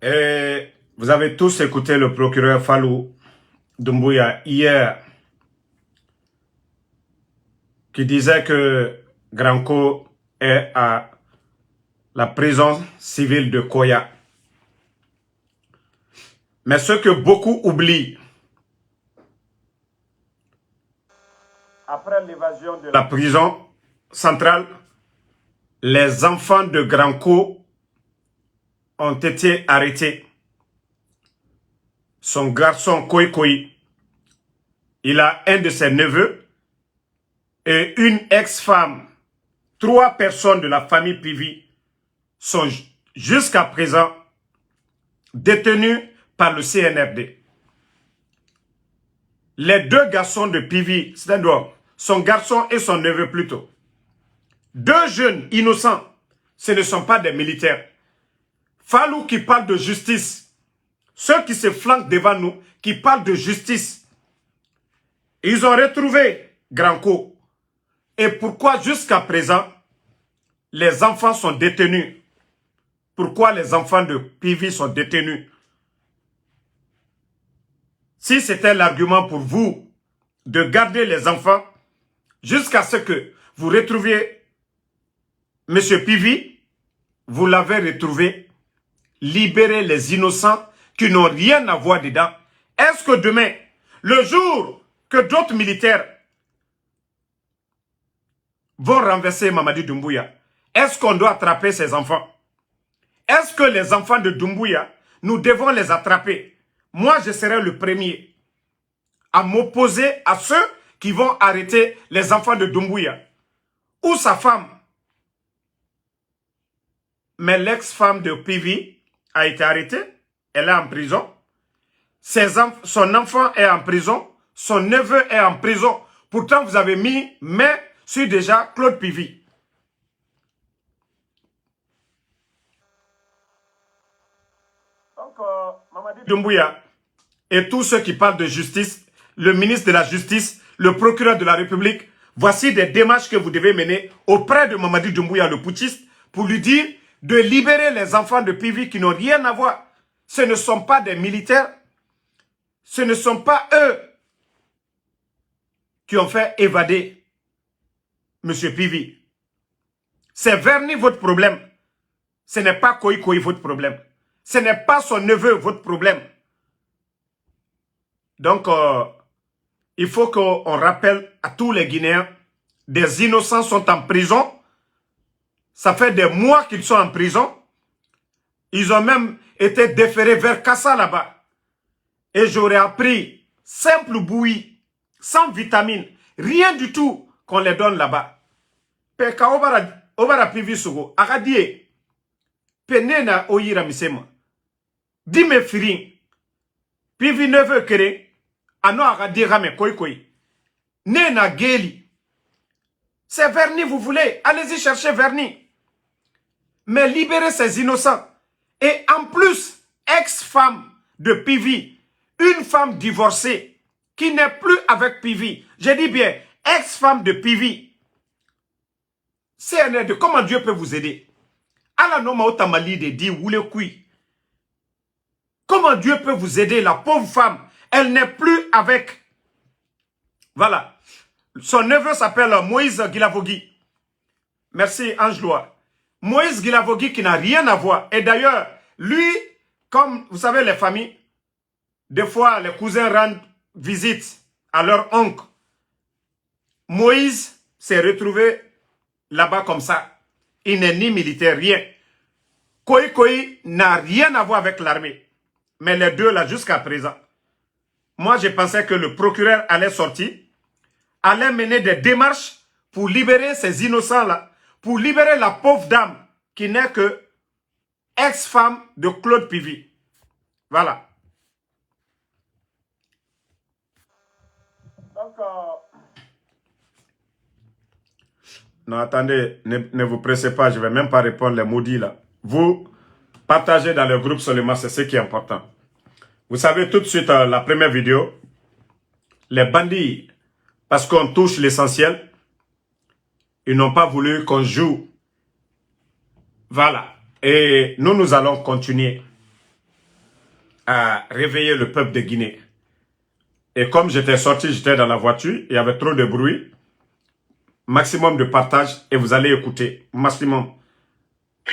Et vous avez tous écouté le procureur Fallou Doumbouya hier qui disait que Granco est à la prison civile de Koya. Mais ce que beaucoup oublient, après l'évasion de la prison centrale, les enfants de Granco ont été arrêtés. Son garçon Koikoi, il a un de ses neveux et une ex-femme. 3 personnes de la famille Pivi sont jusqu'à présent détenues par le CNRD. Les 2 garçons de Pivi, c'est-à-dire son garçon et son neveu plutôt, 2 jeunes innocents, ce ne sont pas des militaires. Fallou qui parle de justice, ceux qui se flanquent devant nous, qui parlent de justice, ils ont retrouvé Granco. Et pourquoi jusqu'à présent, les enfants sont détenus? Pourquoi les enfants de Pivi sont détenus? Si c'était l'argument pour vous de garder les enfants jusqu'à ce que vous retrouviez M. Pivi, vous l'avez retrouvé, libérez les innocents qui n'ont rien à voir dedans. Est-ce que demain, le jour que d'autres militaires vont renverser Mamadi Doumbouya, est-ce qu'on doit attraper ces enfants? Est-ce que les enfants de Doumbouya, nous devons les attraper? Moi, je serai le premier à m'opposer à ceux qui vont arrêter les enfants de Doumbouya. Ou sa femme. Mais l'ex-femme de Pivi a été arrêtée. Elle est en prison. Son enfant est en prison. Son neveu est en prison. Pourtant, vous avez mis main sur déjà Claude Pivi. Donc, Mamadi Doumbouya et tous ceux qui parlent de justice, le ministre de la Justice, le procureur de la République, voici des démarches que vous devez mener auprès de Mamadi Doumbouya, le putschiste, pour lui dire de libérer les enfants de Pivi qui n'ont rien à voir. Ce ne sont pas des militaires. Ce ne sont pas eux qui ont fait évader M. Pivi. C'est Verny votre problème. Ce n'est pas Koikoi votre problème. Ce n'est pas son neveu votre problème. Donc, il faut qu'on rappelle à tous les Guinéens, des innocents sont en prison. Ça fait des mois qu'ils sont en prison. Ils ont même été déférés vers Kassa là-bas. Et j'aurais appris simple bouillie, sans vitamine, rien du tout qu'on les donne là-bas. Peka obara pivi sugo, akadie, penena oyira misema. Dime firin, pivi neveu kere, ano akadie rame koi koi. Nena geli. C'est Verny, vous voulez, allez-y chercher Verny. Mais libérez ces innocents. Et en plus, ex-femme de Pivi, une femme divorcée, qui n'est plus avec Pivi. Je dis bien, ex-femme de Pivi. CNRD, comment Dieu peut vous aider? Ala noma otamali de di oule kui. Comment Dieu peut vous aider, la pauvre femme? Elle n'est plus avec. Voilà. Son neveu s'appelle Moïse Guilavogui. Merci, Angelois. Moïse Guilavogui qui n'a rien à voir. Et d'ailleurs, lui, comme vous savez les familles, des fois les cousins rendent visite à leur oncle. Moïse s'est retrouvé là-bas comme ça. Il n'est ni militaire, rien. Koikoi n'a rien à voir avec l'armée. Mais les deux là jusqu'à présent. Moi je pensais que le procureur allait sortir, allait mener des démarches pour libérer ces innocents là, pour libérer la pauvre dame qui n'est que ex-femme de Claude Pivi. Voilà. Donc, non, attendez, ne vous pressez pas, je ne vais même pas répondre les maudits là. Vous partagez dans le groupe seulement, c'est ce qui est important. Vous savez tout de suite, la première vidéo, les bandits, parce qu'on touche l'essentiel, ils n'ont pas voulu qu'on joue. Voilà. Et nous allons continuer. à réveiller le peuple de Guinée. Et comme j'étais sorti, j'étais dans la voiture, il y avait trop de bruit. Maximum de partage et vous allez écouter. Maximum.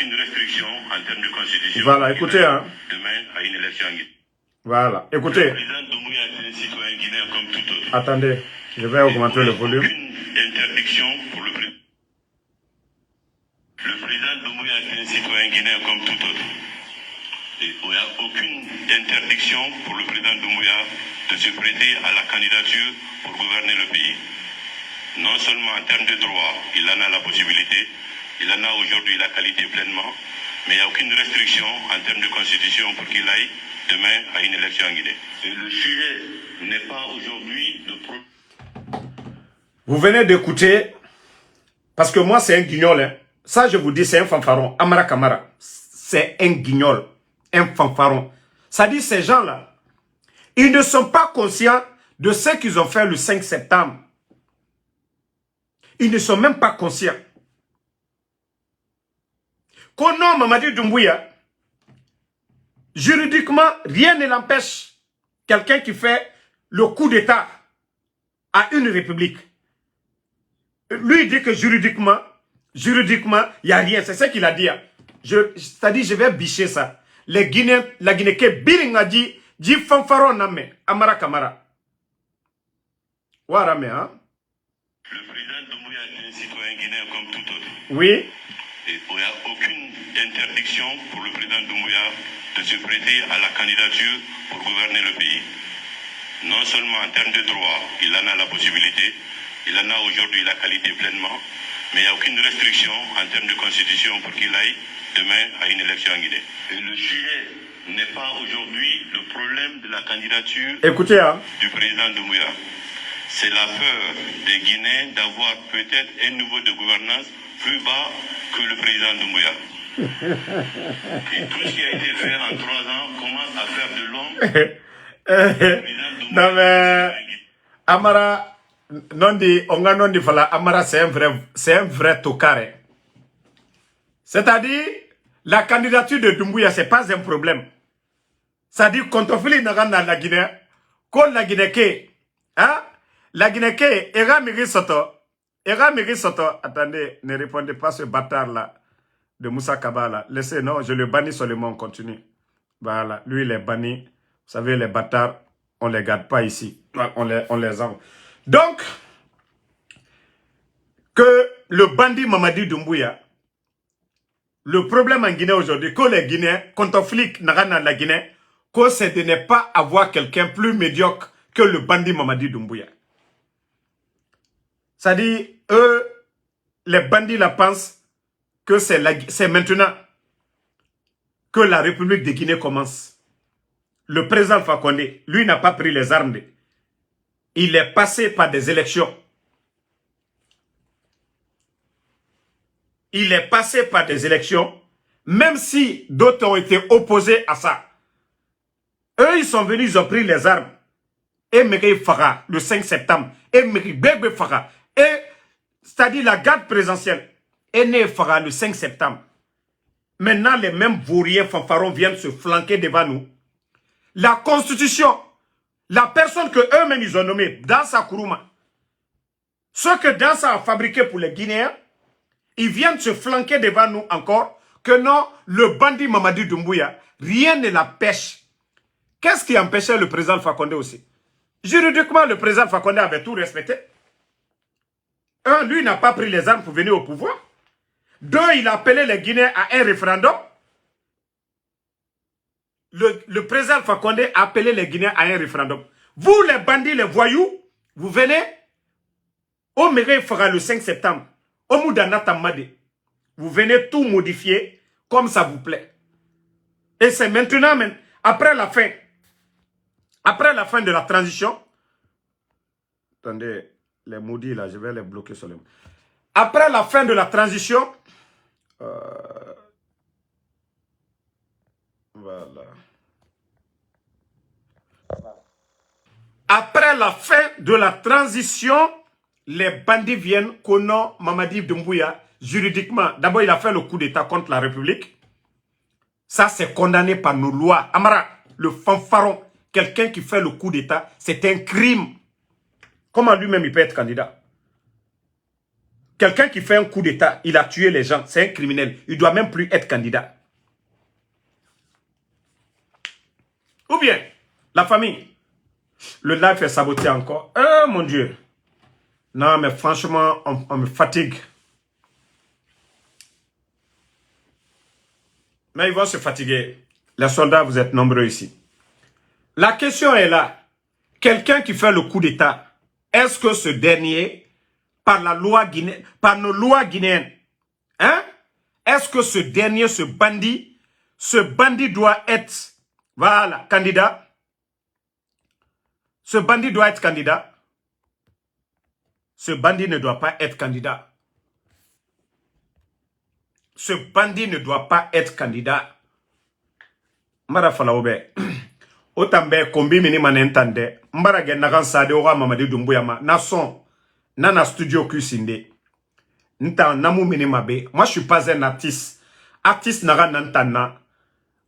Une restriction en termes de constitution. Voilà, écoutez. Hein. Demain, à une élection en Guinée. Voilà, écoutez. Le président Doumbouya est un citoyen guinéen comme tout autre. Attendez, je vais augmenter le volume. Aucune interdiction pour le président. Le président Doumbouya est un citoyen guinéen comme tout autre. Et il n'y a aucune interdiction pour le président Doumbouya de se prêter à la candidature pour gouverner le pays. Non seulement en termes de droit, il en a la possibilité, il en a aujourd'hui la qualité pleinement, mais il n'y a aucune restriction en termes de constitution pour qu'il aille demain à une élection en Guinée. Et le sujet n'est pas aujourd'hui de problème. Vous venez d'écouter, parce que moi c'est un guignol, hein. Ça je vous dis c'est un fanfaron, Amara Kamara, c'est un guignol, un fanfaron. Ça dit ces gens-là, ils ne sont pas conscients de ce qu'ils ont fait le 5 septembre. Ils ne sont même pas conscients. Qu'au nom Mamadi Doumbouya, juridiquement, rien ne l'empêche. Quelqu'un qui fait le coup d'État à une république. Lui, il dit que juridiquement, il n'y a rien. C'est ce qu'il a dit. C'est-à-dire, je vais bicher ça. Les Guinéens, la Guinée, que Biring a dit fanfaron name, Amara Kamara. Warame, hein? Le président Doumbouya est un citoyen guinéen comme tout autre. Oui. Et il n'y a aucune interdiction pour le président Doumbouya de se prêter à la candidature pour gouverner le pays. Non seulement en termes de droit, il en a la possibilité, il en a aujourd'hui la qualité pleinement, mais il n'y a aucune restriction en termes de constitution pour qu'il aille demain à une élection en Guinée. Et le sujet n'est pas aujourd'hui le problème de la candidature. Écoutez, hein. Du président Doumbouya. C'est la peur des Guinéens d'avoir peut-être un niveau de gouvernance plus bas que le président Doumbouya. Et tout ce qui a été fait en 3 ans commence à faire de l'ombre. Non mais Amara non dit voilà, Amara c'est un vrai tocard. C'est-à-dire la candidature de Doumbouya c'est pas un problème. C'est-à-dire Kontofili Nagana la Guinée, quand la Guinée qui, hein, la Guinée qui Era Miri Soto, attendez, ne répondez pas ce bâtard là de Moussa Kabala. Laissez, non, je le bannis seulement, on continue. Voilà, lui il est banni. Vous savez, les bâtards, on les garde pas ici. On les envoie. Donc, que le bandit Mamadi Doumbouya, le problème en Guinée aujourd'hui, que les Guinéens, quand on flic Nagana la Guinée, que c'est de ne pas avoir quelqu'un plus médiocre que le bandit Mamadi Doumbouya. C'est-à-dire, eux, les bandits la pensent que c'est maintenant que la République de Guinée commence. Le président Alpha Condé, lui n'a pas pris les armes. Il est passé par des élections. Il est passé par des élections, même si d'autres ont été opposés à ça. Eux, ils sont venus, ils ont pris les armes. Et Mekei Fara, le 5 septembre. Et Mekei Bebe Fara. Et, c'est-à-dire la garde présidentielle, est née Fara le 5 septembre. Maintenant, les mêmes vauriers fanfarons viennent se flanquer devant nous. La constitution, la personne que eux-mêmes ils ont nommée, Dansa Kourouma, ce que Dansa a fabriqué pour les Guinéens, ils viennent se flanquer devant nous encore, que non, le bandit Mamadi Doumbouya, rien ne l'empêche. Qu'est-ce qui empêchait le président Alpha Condé aussi? Juridiquement, le président Alpha Condé avait tout respecté. Un, lui n'a pas pris les armes pour venir au pouvoir. Deux, il a appelé les Guinéens à un référendum. Le président Alpha Condé a appelé les Guinéens à un référendum. Vous, les bandits, les voyous, vous venez au Méré fera le 5 septembre. Au Moudana Tamade. Vous venez tout modifier comme ça vous plaît. Et c'est maintenant, après la fin de la transition. Attendez, les maudits là, je vais les bloquer sur les... Après la fin de la transition, voilà. Après la fin de la transition, les bandits viennent connaissent Mamadi Doumbouya juridiquement. D'abord, il a fait le coup d'État contre la République. Ça, c'est condamné par nos lois. Amara, le fanfaron, quelqu'un qui fait le coup d'État, c'est un crime. Comment lui-même il peut être candidat? Quelqu'un qui fait un coup d'État, il a tué les gens, c'est un criminel. Il ne doit même plus être candidat. Ou bien, la famille, le live est saboté encore. Oh mon Dieu. Non, mais franchement, on me fatigue. Mais ils vont se fatiguer. Les soldats, vous êtes nombreux ici. La question est là. Quelqu'un qui fait le coup d'État, est-ce que ce dernier, par la loi guinéenne, par nos lois guinéennes, hein, est-ce que ce dernier, ce bandit doit être, voilà, candidat? Ce bandit doit être candidat. Ce bandit ne doit pas être candidat. Ce bandit ne doit pas être candidat. Mara Falaobe. Otambe kombi mini manentande. Mbara gen nagan sade owa Mamadi Doumbouya ma. Nason. Nana studio kusinde. Nta namu mini mabe. Moi je suis pas un artiste. Artiste nagan nantana.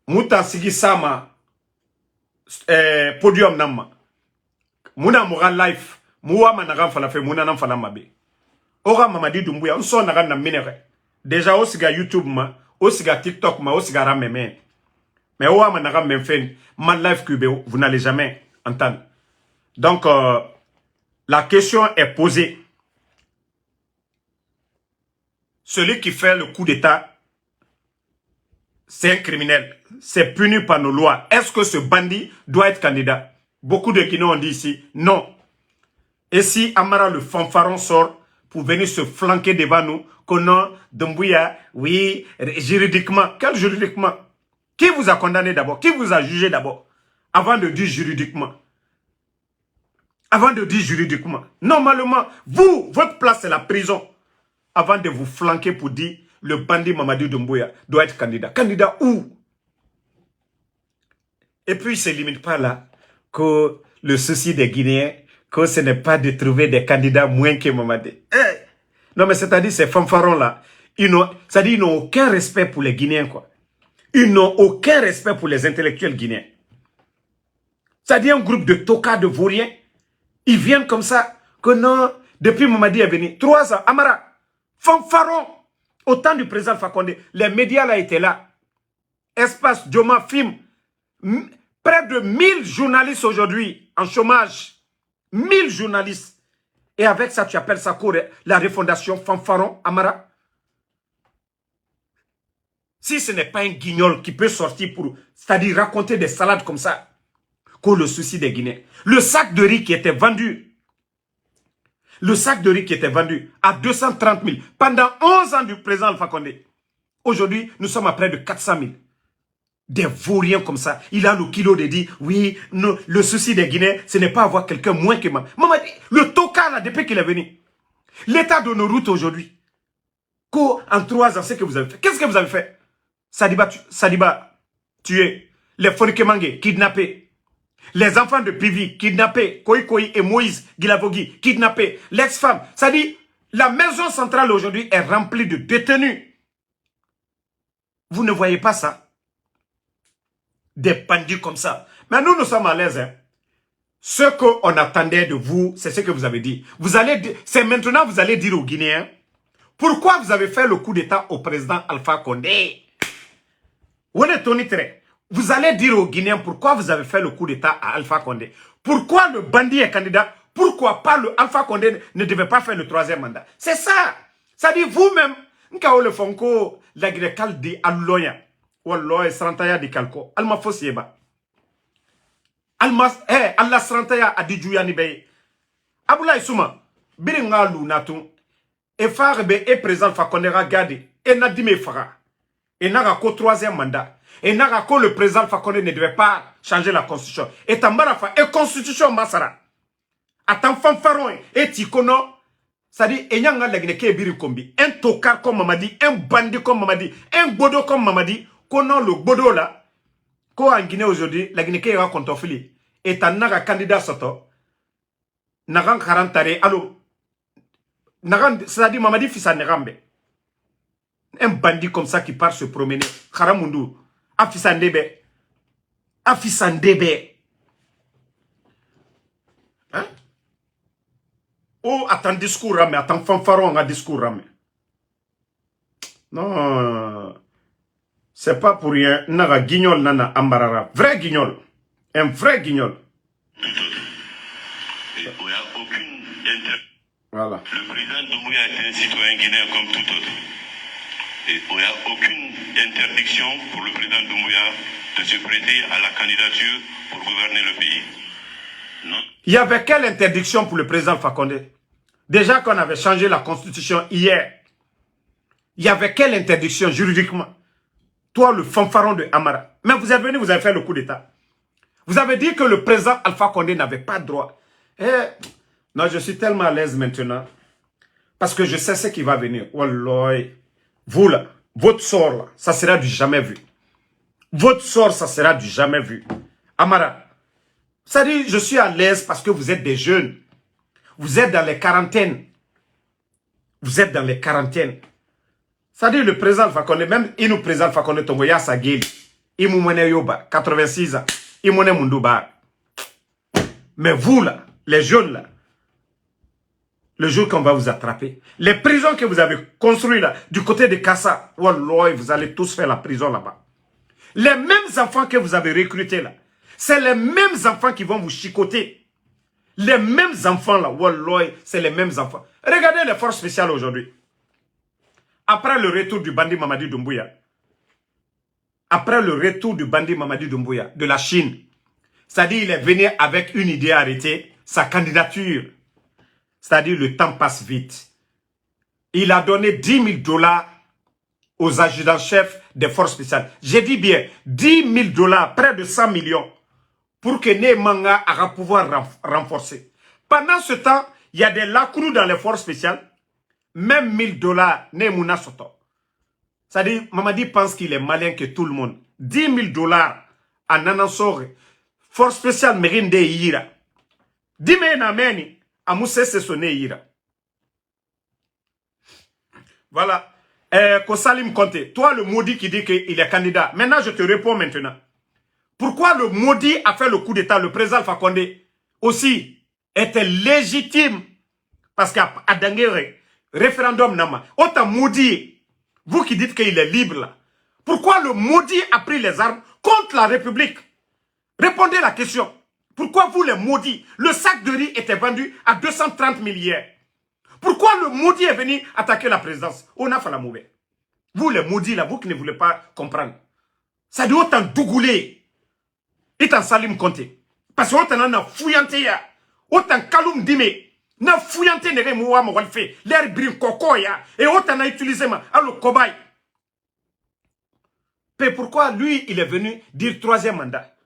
Mouta sigi sama. Podium nama. Mouna moura life. Moua managan falafe. Mouna nan falamabe. Owa Mamadi Doumbouya. On son nagan nam minere. Déjà, au siga YouTube, au siga TikTok, au siga Rameme. Mais au managam même fait, ma live cube, vous n'allez jamais entendre. Donc, la question est posée. Celui qui fait le coup d'État, c'est un criminel. C'est puni par nos lois. Est-ce que ce bandit doit être candidat? Beaucoup de Guinéens ont dit ici, non. Et si Amara le fanfaron sort pour venir se flanquer devant nous, que non, Doumbouya, oui, juridiquement. Quel juridiquement? Qui vous a condamné d'abord? Qui vous a jugé d'abord? Avant de dire juridiquement. Avant de dire juridiquement. Normalement, vous, votre place c'est la prison. Avant de vous flanquer pour dire le bandit Mamadi Doumbouya doit être candidat. Candidat où? Et puis il ne se limite pas là que le souci des Guinéens, que ce n'est pas de trouver des candidats moins que Mamadi. Non, mais c'est-à-dire, ces fanfarons-là, ils n'ont aucun respect pour les Guinéens, quoi. Ils n'ont aucun respect pour les intellectuels guinéens. C'est-à-dire, un groupe de tocards, de vauriens, ils viennent comme ça, que non, depuis Mamadi est venu, 3 ans, Amara, fanfaron, au temps du président Fakonde, les médias là étaient là. Espace, Dioma, Film, près de 1000 journalistes aujourd'hui en chômage. 1000 journalistes. Et avec ça, tu appelles ça quoi, la refondation fanfaron, Amara? Si ce n'est pas un guignol qui peut sortir pour, c'est-à-dire raconter des salades comme ça, que le souci des Guinéens. Le sac de riz qui était vendu, à 230 000 pendant 11 ans du président Alpha Condé. Aujourd'hui, nous sommes à près de 400 000. Des vauriens comme ça. Il a le kilo de dire, oui, non, le souci des Guinéens, ce n'est pas avoir quelqu'un moins que moi. Maman dit, le tocard là, depuis qu'il est venu. L'état de nos routes aujourd'hui. En 3 ans, c'est ce que vous avez fait. Qu'est-ce que vous avez fait? Sadiba, tué. Les Fonikemangue, kidnappés. Les enfants de Pivi, kidnappés. Koï et Moïse Guilavogui, kidnappés. L'ex-femme. Ça dit, la maison centrale aujourd'hui est remplie de détenus. Vous ne voyez pas ça? Des bandits comme ça. Mais nous sommes à l'aise. Hein. Ce qu'on attendait de vous, c'est ce que vous avez dit. C'est maintenant vous allez dire aux Guinéens, pourquoi vous avez fait le coup d'État au président Alpha Condé? Vous allez dire aux Guinéens pourquoi vous avez fait le coup d'État à Alpha Condé. Pourquoi le bandit est candidat? Pourquoi pas le Alpha Condé ne devait pas faire le 3e mandat? C'est ça. Ça dit vous-même, Nkao le Fonko, la Grekal di Alloya. Wallah Srantaya di Kalko. Alma Fosieba. Allah Srantaya a di Juyani Bey. Aboula Souma. Biringa Lou Natou. Et Farbe est présent Fakondera Gadi. Et Nadime Fara. Et Nagako 3e mandat. Et Nagako le président Fakonde ne devait pas changer la constitution. Et Tambarafa et constitution Masara. Attends fanfaron et Tikono. Ça dit, Enyanga Lagneke Birikombi. Un tocard comme Mamadi. Un bandit comme Mamadi. Un bodo comme Mamadi. Konon le bodo là, ko en Guinée aujourd'hui, la Guinée qui est contofili, et un naga candidat soto, nagan 40 tare, allo, nagan, c'est-à-dire Mamadi fils à Nerambe. Un bandit comme ça qui part se promener, Karamundu, a fils à Nebe. Afisandebe. Hein? Oh, attends discours, mais attends fanfaron, un discours, mais. Non, c'est pas pour rien. Naga guignol nana ambarara. Vrai guignol. Un vrai guignol. Il n'y a aucune Voilà. Le président Doumbouya est un citoyen guinéen comme tout autre. Et il n'y a aucune interdiction pour le président Doumbouya de se prêter à la candidature pour gouverner le pays. Non. Il y avait quelle interdiction pour le président Fakonde? Déjà qu'on avait changé la constitution hier. Il y avait quelle interdiction juridiquement? Toi, le fanfaron de Amara. Mais vous êtes venu, vous avez fait le coup d'État. Vous avez dit que le président Alpha Condé n'avait pas droit. Non, je suis tellement à l'aise maintenant. Parce que je sais ce qui va venir. Wallah. Vous là, votre sort là, ça sera du jamais vu. Votre sort, ça sera du jamais vu. Amara, ça dit, je suis à l'aise parce que vous êtes des jeunes. Vous êtes dans les quarantaines. Vous êtes dans les quarantaines. Ça dit, le président Fakonde, même il nous présente Fakonde Tongoya Sageli. Il m'a mené Yoba, 86 ans. Il m'a mené Mundouba. Mais vous là, les jeunes là, le jour qu'on va vous attraper, les prisons que vous avez construites là, du côté de Kassa, wallah, vous allez tous faire la prison là-bas. Les mêmes enfants que vous avez recrutés là, c'est les mêmes enfants qui vont vous chicoter. Les mêmes enfants là, wallah, c'est les mêmes enfants. Regardez les forces spéciales aujourd'hui. Après le retour du bandit Mamadi Doumbouya, de la Chine, c'est-à-dire il est venu avec une idée arrêtée, sa candidature. C'est-à-dire le temps passe vite. Il a donné 10 000 $ aux adjudants-chefs des forces spéciales. J'ai dit bien, 10 000 $, près de 100 millions, pour que Neymanga a pouvoir renforcer. Pendant ce temps, il y a des lacrous dans les forces spéciales. Même 1 000 $, Neymuna Soto. C'est-à-dire, Mamadi pense qu'il est malin que tout le monde. 10 000 $ en Anansore, force spéciale Mérinde Ira. 10 000 ameni. Amousse se sonné ira. Voilà. Kosalim Konte, toi le maudit qui dit qu'il est candidat. Maintenant, je te réponds maintenant. Pourquoi le maudit a fait le coup d'état, le président Alpha Condé aussi était légitime? Parce qu'à Dangere, référendum Nama, autant maudit, vous qui dites qu'il est libre là. Pourquoi le maudit a pris les armes contre la République? Répondez la question. Pourquoi vous les maudits, le sac de riz était vendu à 230 000 hier? Pourquoi le maudit est venu attaquer la présidence? On a fait la mauvaise. Vous les maudits là, vous qui ne voulez pas comprendre. Ça dit autant dougoulé. Et en salim compté. Parce que autant on a fouillanté ya. Autant kaloum dime. Na fouillanté n'est pas moi fait. L'air brin coco ya. Et autant a utilisé ma. Alors cobaye. Mais pourquoi lui il est venu dire 3e mandat?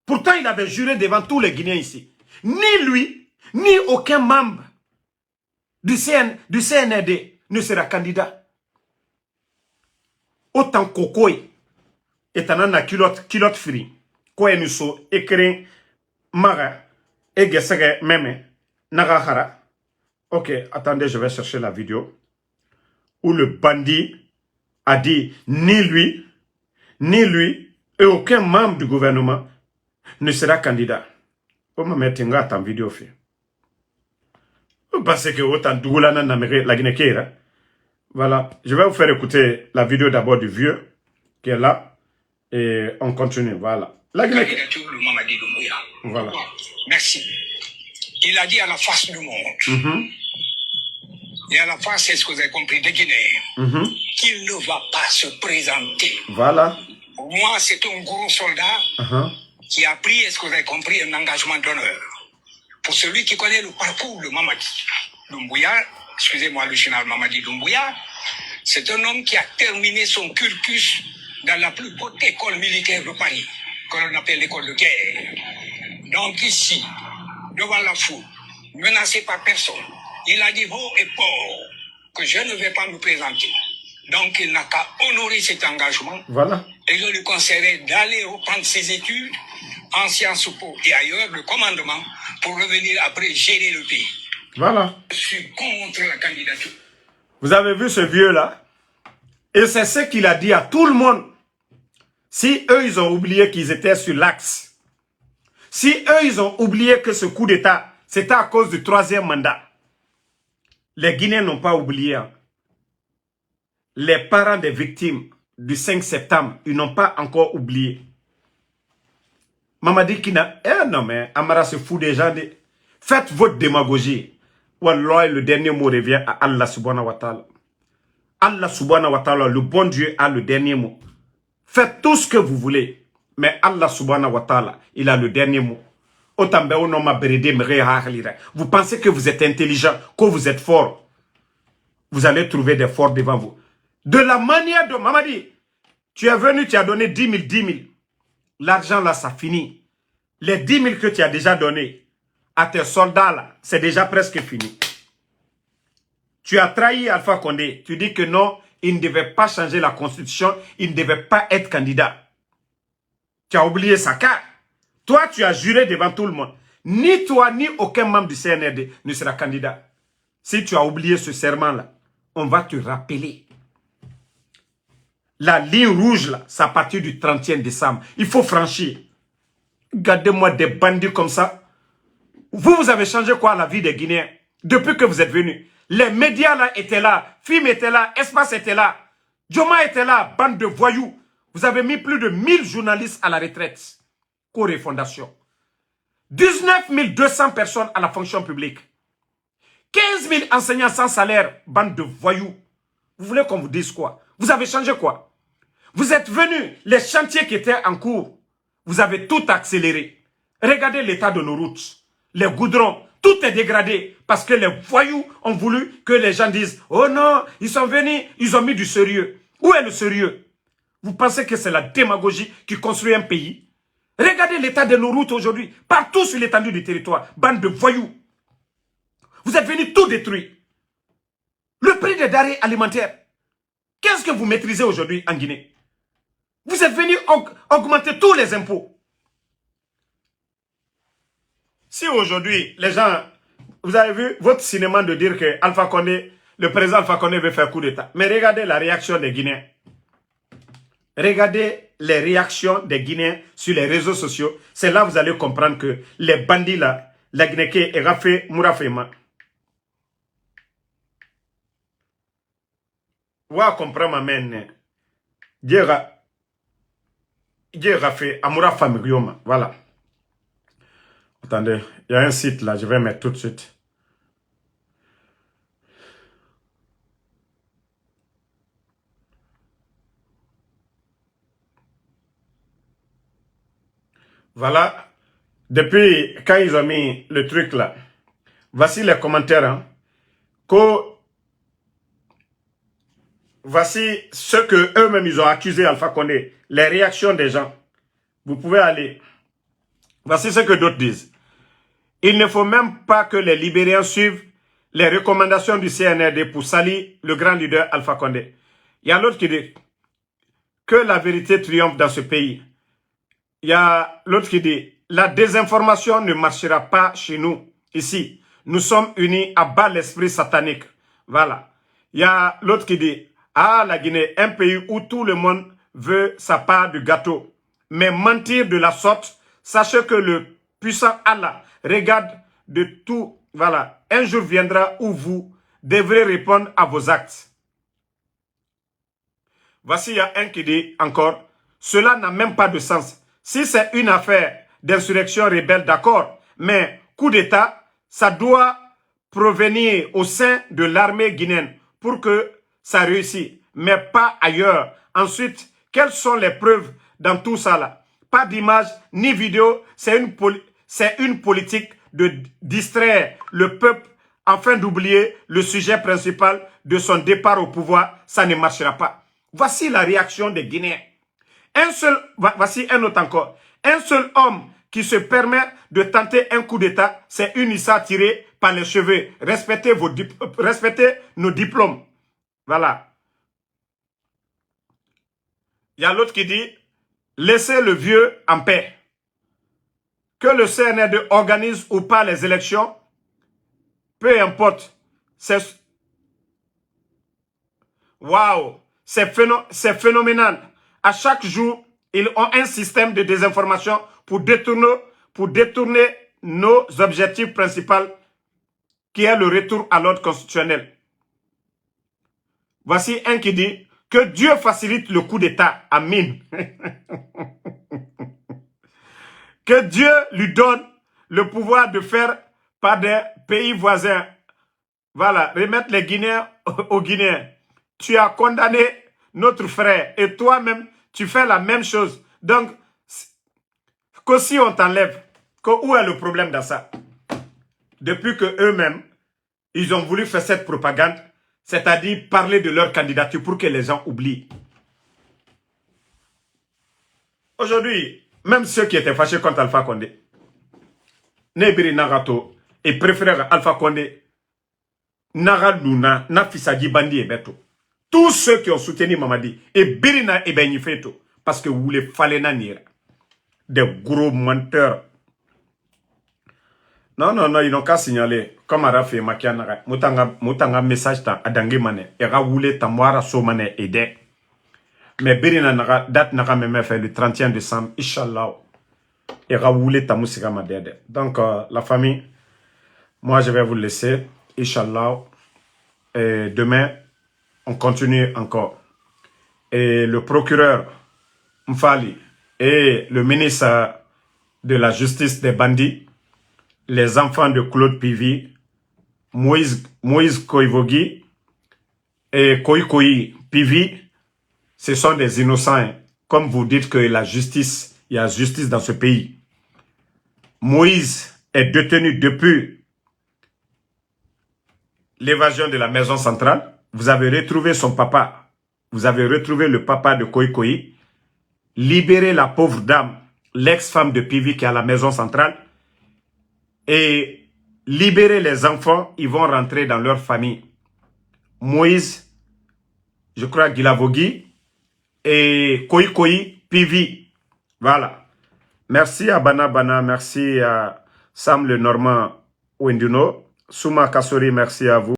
Pourtant, il avait juré devant tous les Guinéens ici. Ni lui, ni aucun membre du CNRD ne sera candidat. Autant Kokoy est un culotte free. Quoi nous so écrit Mara et Gesege Meme Nagahara. Ok, attendez, je vais chercher la vidéo où le bandit a dit ni lui et aucun membre du gouvernement ne sera candidat. Comment mettre en vidéo fait? Parce que autant Dougoulana n'amérique la Guinée. Voilà, je vais vous faire écouter la vidéo d'abord du vieux qui est là et on continue. Voilà. La Guinée. Voilà. Merci. Il a dit à la face du monde. Et à la face, est-ce que vous avez compris, des Guinéens, qu'il ne va pas se présenter. Voilà. Pour moi, c'est un gros soldat qui a pris, est-ce que vous avez compris, un engagement d'honneur. Pour celui qui connaît le parcours de Mamadi Doumbouya, excusez-moi, le général Mamadi Doumbouya, c'est un homme qui a terminé son cursus dans la plus haute école militaire de Paris, que l'on appelle l'école de guerre. Donc ici, devant la foule, menacé par personne, il a dit haut et fort que je ne vais pas me présenter. Donc il n'a qu'à honorer cet engagement. Voilà. Et je lui conseillerais d'aller reprendre ses études en sciences po et ailleurs, le commandement, pour revenir après gérer le pays. Voilà. Je suis contre la candidature. Vous avez vu ce vieux-là? Et c'est ce qu'il a dit à tout le monde. Si eux, ils ont oublié qu'ils étaient sur l'axe, si eux, ils ont oublié que ce coup d'État, c'était à cause du 3e mandat, les Guinéens n'ont pas oublié. Les parents des victimes du 5 septembre, ils n'ont pas encore oublié. Mamadi Kina, non mais Amara se fout des gens. Faites votre démagogie. Wallah, le dernier mot revient à Allah subhanahu wa ta'ala. Allah subhanahu wa ta'ala, le bon Dieu a le dernier mot. Faites tout ce que vous voulez. Mais Allah subhanahu wa ta'ala, il a le dernier mot. Vous pensez que vous êtes intelligent, que vous êtes fort. Vous allez trouver des forts devant vous. De la manière de Mamadi, tu es venu, tu as donné 10 000, 10 000. L'argent là, ça finit. Les 10 000 que tu as déjà donné à tes soldats là, c'est déjà presque fini. Tu as trahi Alpha Condé. Tu dis que non, il ne devait pas changer la constitution, il ne devait pas être candidat. Tu as oublié ça car toi, tu as juré devant tout le monde. Ni toi, ni aucun membre du CNRD ne sera candidat. Si tu as oublié ce serment-là, on va te rappeler. La ligne rouge, là, c'est à partir du 31 décembre. Il faut franchir. Regardez-moi des bandits comme ça. Vous avez changé quoi la vie des Guinéens depuis que vous êtes venus? Les médias là étaient là, Film était là, Espace était là, Joma était là, bande de voyous. Vous avez mis plus de 1000 journalistes à la retraite. Corée Fondation. 19 200 personnes à la fonction publique. 15 000 enseignants sans salaire, bande de voyous. Vous voulez qu'on vous dise quoi? Vous avez changé quoi? Vous êtes venus, les chantiers qui étaient en cours, vous avez tout accéléré. Regardez l'état de nos routes, les goudrons, tout est dégradé parce que les voyous ont voulu que les gens disent « Oh non, ils sont venus, ils ont mis du sérieux. » Où est le sérieux? Vous pensez que c'est la démagogie qui construit un pays? Regardez l'état de nos routes aujourd'hui, partout sur l'étendue du territoire, bande de voyous. Vous êtes venus tout détruire. Le prix des denrées alimentaires, qu'est-ce que vous maîtrisez aujourd'hui en Guinée? Vous êtes venus augmenter tous les impôts. Si aujourd'hui, les gens, vous avez vu votre cinéma de dire que Alpha Condé, le président Alpha Condé veut faire coup d'État. Mais regardez la réaction des Guinéens. Regardez les réactions des Guinéens sur les réseaux sociaux. C'est là que vous allez comprendre que les bandits là, la Guinée est Rafé Mourafema. Wa comprendre ma mène. Dieu Rafé Amoura Famirioma. Voilà. Attendez, il y a un site là, je vais mettre tout de suite. Voilà. Depuis quand ils ont mis le truc là, voici les commentaires. Hein. Voici ce que eux-mêmes ils ont accusé Alpha Condé. Les réactions des gens. Vous pouvez aller. Voici ce que d'autres disent. Il ne faut même pas que les Libériens suivent les recommandations du CNRD pour salir le grand leader Alpha Condé. Il y a l'autre qui dit que la vérité triomphe dans ce pays. Il y a l'autre qui dit la désinformation ne marchera pas chez nous, ici. Nous sommes unis à bas l'esprit satanique. Voilà. Il y a l'autre qui dit ah, la Guinée, un pays où tout le monde veut sa part du gâteau. Mais mentir de la sorte, sachez que le puissant Allah regarde de tout. Voilà. Un jour viendra où vous devrez répondre à vos actes. Voici, il y a un qui dit encore, cela n'a même pas de sens. Si c'est une affaire d'insurrection rebelle, d'accord, mais coup d'État, ça doit provenir au sein de l'armée guinéenne pour que ça réussisse, mais pas ailleurs. Ensuite, quelles sont les preuves dans tout ça là? Pas d'image ni vidéo, c'est une politique de distraire le peuple afin d'oublier le sujet principal de son départ au pouvoir. Ça ne marchera pas. Voici la réaction des Guinéens. Voici un autre encore. Un seul homme qui se permet de tenter un coup d'État, c'est une Issa tirée par les cheveux. Respectez nos diplômes. Voilà. Il y a l'autre qui dit, laissez le vieux en paix. Que le CNRD organise ou pas les élections, peu importe. Waouh, c'est phénoménal. À chaque jour, Ils ont un système de désinformation pour détourner nos objectifs principaux, qui est le retour à l'ordre constitutionnel. Voici un qui dit que Dieu facilite le coup d'État. Amen. Que Dieu lui donne le pouvoir de faire par des pays voisins. Voilà, remettre les Guinéens aux Guinéens. Tu as condamné notre frère et toi-même, tu fais la même chose. Donc, qu'aussi on t'enlève, où est le problème dans ça? Depuis que eux-mêmes, ils ont voulu faire cette propagande, c'est-à-dire parler de leur candidature pour que les gens oublient. Aujourd'hui, même ceux qui étaient fâchés contre Alpha Condé, Nebiri Nagato, et préfèrent Alpha Condé, Naga Luna, Nafisagi Bandi et Beto. Tous ceux qui ont soutenu Mamadi, et Birina et Benifeto, parce que vous voulez fallait nanir. Des gros menteurs. Non, ils n'ont qu'à signaler. Comme Arafi et Makiana, Moutanga message ta Adangi Mane, et Raoulé Tamwara Somane Ede. Mais Birina date n'a même fait le 31 décembre, Inch'Allah. Et Raoulé Tamoussika Madede. Donc, la famille, moi je vais vous laisser, Inch'Allah. Et demain, on continue encore. Et le procureur Mfali et le ministre de la justice des bandits, les enfants de Claude Pivi, Moïse Koivogi et Koikoi Pivi, ce sont des innocents. Comme vous dites que la justice, il y a justice dans ce pays. Moïse est détenu depuis l'évasion de la maison centrale. Vous avez retrouvé son papa. Vous avez retrouvé le papa de Koikoi. Libérez la pauvre dame, l'ex-femme de Pivi qui est à la maison centrale. Et libérez les enfants, ils vont rentrer dans leur famille. Moïse, je crois Guilavogui et Koikoi Pivi. Voilà. Merci à Bana, merci à Sam le Normand Wenduno. Souma Kassori, merci à vous.